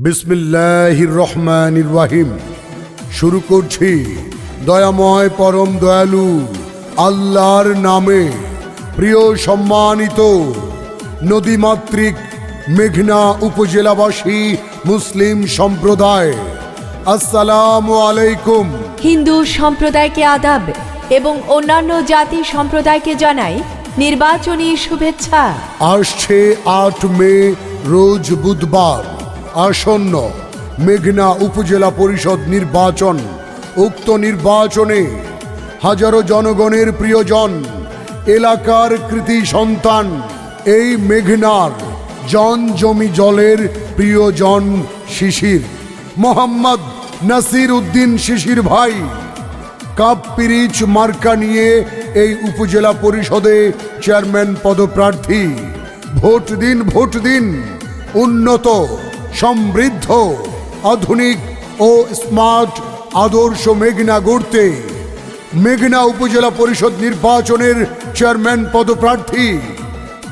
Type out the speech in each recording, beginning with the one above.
বিসমিল্লাহির রহমানির রহিম। শুরু করছি দয়াময় পরম দয়ালু আল্লাহর নামে। প্রিয় সম্মানিত নদীমাতৃক মেঘনা উপজেলাবাসী মুসলিম সম্প্রদায়, আসসালামু আলাইকুম। হিন্দু সম্প্রদায়কে আদাব এবং অন্যান্য জাতি সম্প্রদায়কে জানাই নির্বাচনী শুভেচ্ছা। আসছে 8 মে রোজ বুধবার আসন্ন মেঘনা উপজেলা পরিষদ নির্বাচন। উক্ত নির্বাচনে হাজারো জনগণের প্রিয়জন, এলাকার কৃতি সন্তান, এই মেঘনার জন জমি জলের প্রিয়জন শিশির মোহাম্মদ নাসির উদ্দিন শিশির ভাই কাপ পিরিচ মার্কা নিয়ে এই উপজেলা পরিষদে চেয়ারম্যান পদপ্রার্থী। ভোট দিন, ভোট দিন। উন্নত, সমৃদ্ধ, আধুনিক ও স্মার্ট আদর্শ মেঘনা গড়তে মেঘনা উপজেলা পরিষদ নির্বাচনের চেয়ারম্যান পদপ্রার্থী,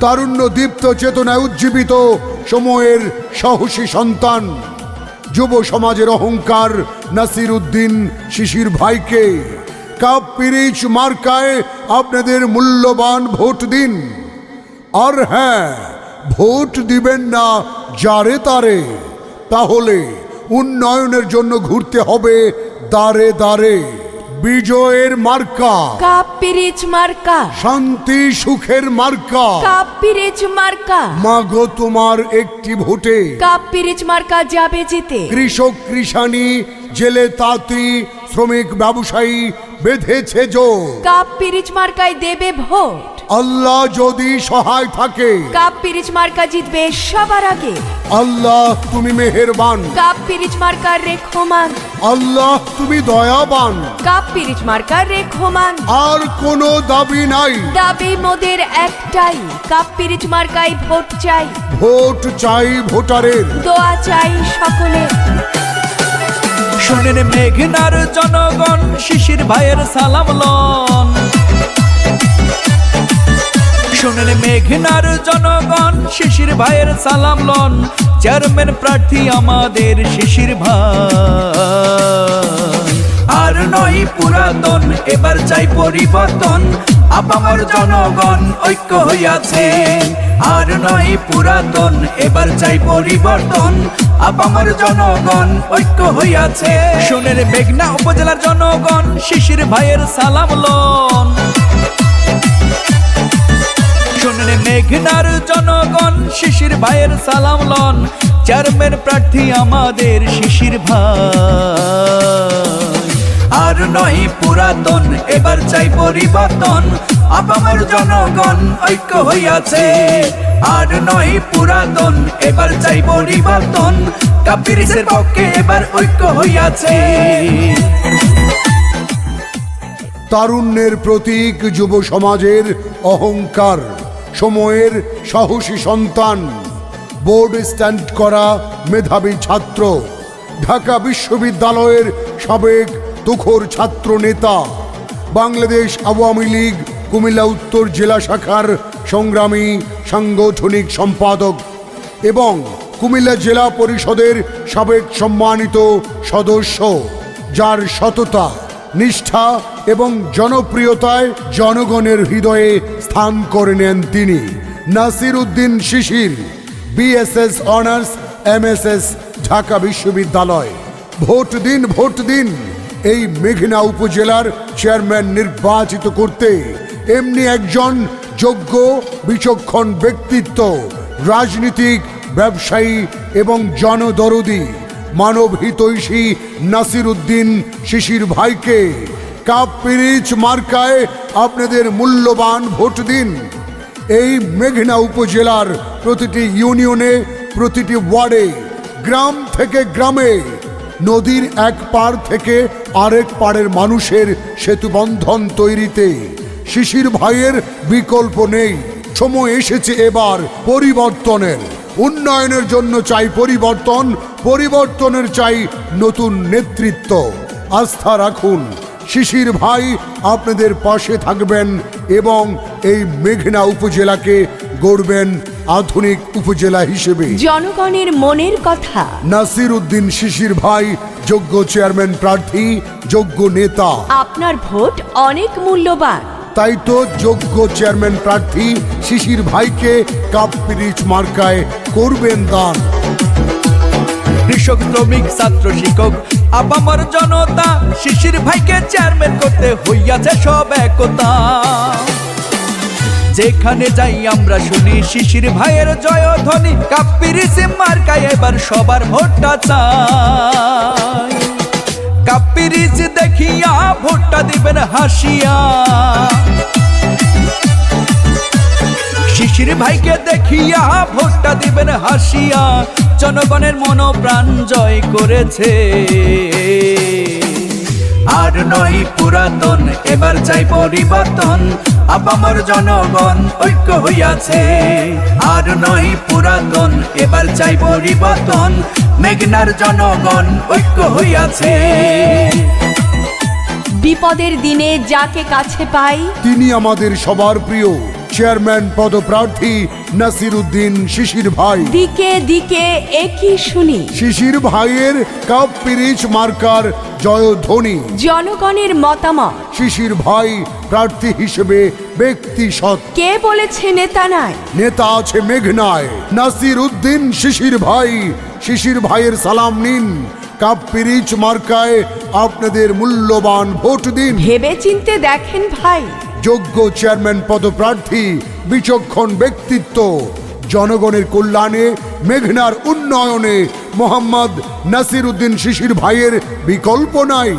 তারুণ্য দীপ্ত চেতনায় উজ্জীবিত সময়ের সাহসী সন্তান, যুব সমাজের অহংকার নাসির উদ্দিন শিশির ভাইকে কাপ পিরিচ মার্কায় আপনাদের মূল্যবান ভোট দিন। আর হ্যাঁ, ভোট দিবেন না যারে তারে, তাহলে উন্নয়নের জন্য ঘুরতে হবে দাঁড়ে দাঁড়ে। বিজয়ের মার্কা কাপ পিরিচ মার্কা, শান্তি সুখের মার্কা। কাপ পিরিচ মার্কা, মাগো তোমার একটি ভোটে কাপ পিরিচ মার্কা যাবে জিতে। কৃষক কৃষানি, জেলে তাঁতি, শ্রমিক ব্যবসায়ী বেঁধেছে জোর। কাপ পিরিচ মার্কায় দেবে ভোট। আল্লাহ যদি সহায় থাকে, কাপ পিরিচ মার্কা জিতবে সবার আগে। আল্লাহ তুমি মেহেরবান, কাপ পিরিচ মার্কার রেখমান। আল্লাহ তুমি দয়াবান। Cup পিরিচ marker রেখমান। আর কোনো দাবি নাই, দাবি মোদের একটাই, কাপ পিরিচ মার্কায় ভোট চাই। ভোট চাই ভোটারের, দোয়া চাই সকলে। শোনেন মেঘনার জনগণ, শিশির ভাইয়ের সালাম লন। শোনেন মেঘনার জনগণ, শিশির ভাইয়ের সালাম লন। চেয়ারম্যান প্রার্থী আমাদের শিশির ভাই। আর নয় পুরাতন, এবার চাই পরিবর্তন। আপামর জনগণ ঐক্য হইয়াছে। আর নয় পুরাতন, এবার চাই পরিবর্তন। আপামর জনগণ ঐক্য হইয়াছে। শোনেন মেঘনা উপজেলার জনগণ, শিশির ভাইয়ের সালাম লন। শোনেন মেঘনার জনগণ, শিশির ভাইয়ের সালাম লন। চেয়ারম্যান প্রার্থী আমাদের শিশির ভাই। আর নয় পুরাতন, এবার চাই পরিবর্তন। আপামর জনগণ ঐক্য হইয়াছে। আর নয় পুরাতন, এবার চাই পরিবর্তন। কাপ পিরিচের পক্ষে এবার ঐক্য হইয়াছে। তারুণ্যের প্রতীক, যুব সমাজের অহংকার, সময়ের সাহসী সন্তান, বোর্ড স্ট্যান্ড করা মেধাবী ছাত্র, ঢাকা বিশ্ববিদ্যালয়ের সাবেক তুখোর ছাত্র নেতা, বাংলাদেশ আওয়ামী লীগ কুমিল্লা উত্তর জেলা শাখার সংগ্রামী সাংগঠনিক সম্পাদক এবং কুমিল্লা জেলা পরিষদের সাবেক সম্মানিত সদস্য, যার সততা, নিষ্ঠা এবং জনপ্রিয়তায় জনগণের হৃদয়ে স্থান করে নেন তিনি, নাসির উদ্দিন শিশির, বিএসএস অনার্স এমএসএস, ঢাকা বিশ্ববিদ্যালয়। ভোট দিন, ভোট দিন। এই মেঘনা উপজেলার চেয়ারম্যান নির্বাচিত করতে এমনি একজন যোগ্য বিচক্ষণ ব্যক্তিত্ব, রাজনীতিক, ব্যবসায়ী এবং জনদরদী, মানব হিতৈষী নাসির উদ্দিন শিশির ভাইকে কাপ পিরিচ মার্কায় আপনাদের মূল্যবান ভোট দিন। এই মেঘনা উপজেলার প্রতিটি ইউনিয়নে, প্রতিটি ওয়ার্ডে, গ্রাম থেকে গ্রামে, নদীর এক পার থেকে আরেক পাড়ের মানুষের সেতুবন্ধন তৈরিতে শিশির ভাইয়ের বিকল্প নেই। সময় এসেছে এবার পরিবর্তনের। উন্নয়নের জন্য চাই পরিবর্তন, পরিবর্তনের চাই নতুন নেতৃত্ব। আস্থা রাখুন, শিশির ভাই আপনাদের পাশে থাকবেন এবং এই মেঘনা উপজেলাকে গড়বেন আধুনিক উপজেলা হিসেবে জনগণের মনের কথা। নাসির উদ্দিন শিশির ভাই যোগ্য চেয়ারম্যান প্রার্থী, যোগ্য নেতা। আপনার ভোট অনেক মূল্যবান। তাই তো যোগ্য চেয়ারম্যান প্রার্থী শিশির ভাইকে কাপ পিরিচ মার্কায় করবেন দান। কৃষক, শ্রমিক, ছাত্র, শিক্ষক, আপামর জনতা, শিশির ভাইকে চেয়ারম্যান করতে হইয়াছে সব একতা। যেখানে যাই আমরা শুনি শিশির ভাইয়ের জয়ধ্বনি, কাপ পিরিচ মার্কায় এবার সবার ভোটটা চাই। কাপ পিরিচ দেখিয়া ভোটটা দিবেন হাসিয়া, শিশির ভাইকে দেখিয়া ভোটটা দিবেন হাসিয়া। জনগণের মনোপ্রাণ জয় করেছে, আর নয় পুরাতন, এবার চাই পরিবর্তন। আপামর জনগণ ঐক্য হইয়াছে, আর নয় পুরাতন, এবার চাই পরিবর্তন। মেঘনার জনগণ ঐক্য হইয়াছে। বিপদের দিনে যাকে কাছে পাই, তিনি আমাদের সবার প্রিয় চেয়ারম্যান পদপ্রার্থী নাসির উদ্দিন শিশির ভাই। দিকে দিকে একই শুনি, শিশির ভাইয়ের কাপ পিরিচ মার্কার জয়ধ্বনি। জনগণের মতামত। শিশির ভাই প্রার্থী হিসেবে ব্যক্তি সৎ। কে বলেছে নেতা নাই? নেতা আছে মেঘনায়। নাসির উদ্দিন শিশির ভাই, শিশির ভাইয়ের সালাম নিন। কাপ পিরিচ মার্কায় আপনাদের মূল্যবান ভোট দিন। ভেবে চিনতে দেখেন ভাই, যোগ্য চেয়ারম্যান পদপ্রার্থী, বিচক্ষণ ব্যক্তিত্ব, জনগণের কল্যাণে, মেঘনার উন্নয়নে মোহাম্মদ নাসির উদ্দিন শিশির ভাইয়ের বিকল্প নাই।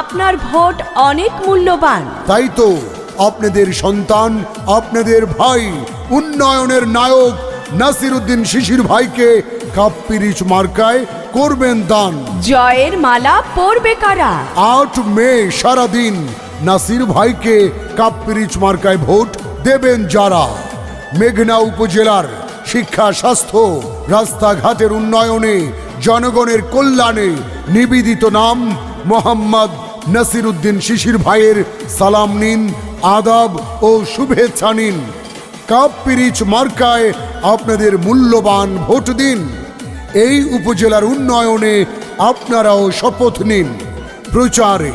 আপনার ভোট অনেক মূল্যবান। তাই তো আপনাদের সন্তান, আপনাদের ভাই, উন্নয়নের নায়ক নাসির উদ্দিন শিশির ভাইকে কাপ পিরিচ মার্কায় করবেন দান। জয়ের মালা পরবে কারা? 8 মে সারাদিন নাসির ভাইকে কাপ পিরিচ মার্কায় ভোট দেবেন যারা। মেঘনা উপজেলার শিক্ষা, স্বাস্থ্য, রাস্তাঘাটের উন্নয়নে, জনগণের কল্যাণে নিবেদিত নাম মোহাম্মদ নাসির উদ্দিন শিশির ভাইয়ের সালাম নিন, আদাব ও শুভেচ্ছা নিন। কাপ পিরিচ মার্কায় আপনাদের মূল্যবান ভোট দিন। এই উপজেলার উন্নয়নে আপনারাও শপথ নিন। প্রচারে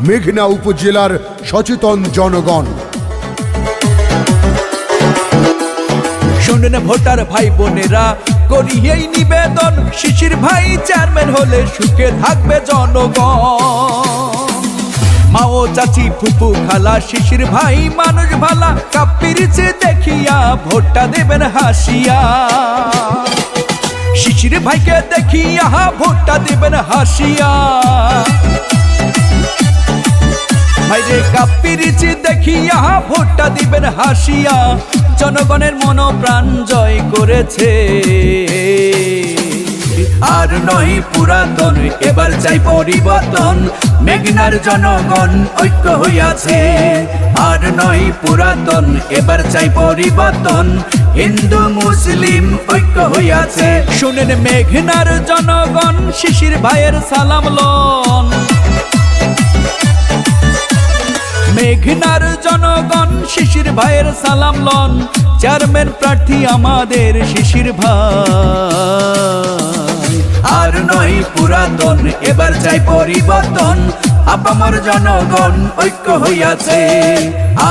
মেঘনা উপজেলার সচেতন জনগণ। শুনেন ভোটার ভাই বোনেরা, করি এই নিবেদন, শিশির ভাই চেয়ারম্যান হলে সুখে থাকবে জনগণ। মা ও চাচি, ফুপু, খালা, শিশির ভাই মানুষ ভালা, কাপ পিরিচ দেখিয়া ভোটটা দেবেন হাসিয়া। শিশির ভাইকে দেখিয়া ভোটটা দিবেন হাসিয়া। ভাইরে কাপ পিরিচ দেখিয়া ভোটটা দিবেন হাসিয়া। জনগণের মনোপ্রাণ জয় করেছে, আর নয় পুরাতন, এবার চাই পরিবর্তন। মেঘনার জনগণ ঐক্য হইয়াছে, আর নয় পুরাতন, এবার চাই পরিবর্তন। হিন্দু মুসলিম ঐক্য হইয়াছে। শুনেন মেঘনার জনগণ, শিশির ভাইয়ের সালাম লন। মেঘনার জনগণ, শিশির ভাইয়ের সালাম লন। চেয়ারম্যান প্রার্থী আমাদের শিশির ভাই, আর নয় পুরাতন, এবার চাই পরিবর্তন। আপামর জনগণ ঐক্য হইয়াছে,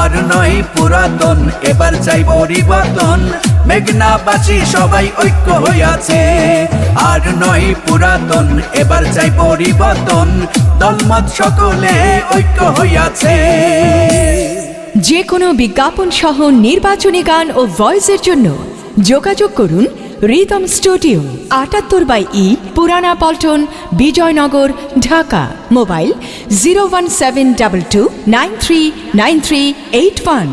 আর নয় পুরাতন, এবার চাই পরিবর্তন। মেঘনাবাসী সবাই ঐক্য হইয়াছে, আর নয় পুরাতন, এবার চাই পরিবর্তন। দলমত সকলে ঐক্য হইয়াছে। যে কোনো বিজ্ঞাপন সহ নির্বাচনী গান ও ভয়েসের জন্য যোগাযোগ করুন রিদম স্টুডিও, 78/E, পুরানা পল্টন, বিজয়নগর, ঢাকা। মোবাইল 01722939381।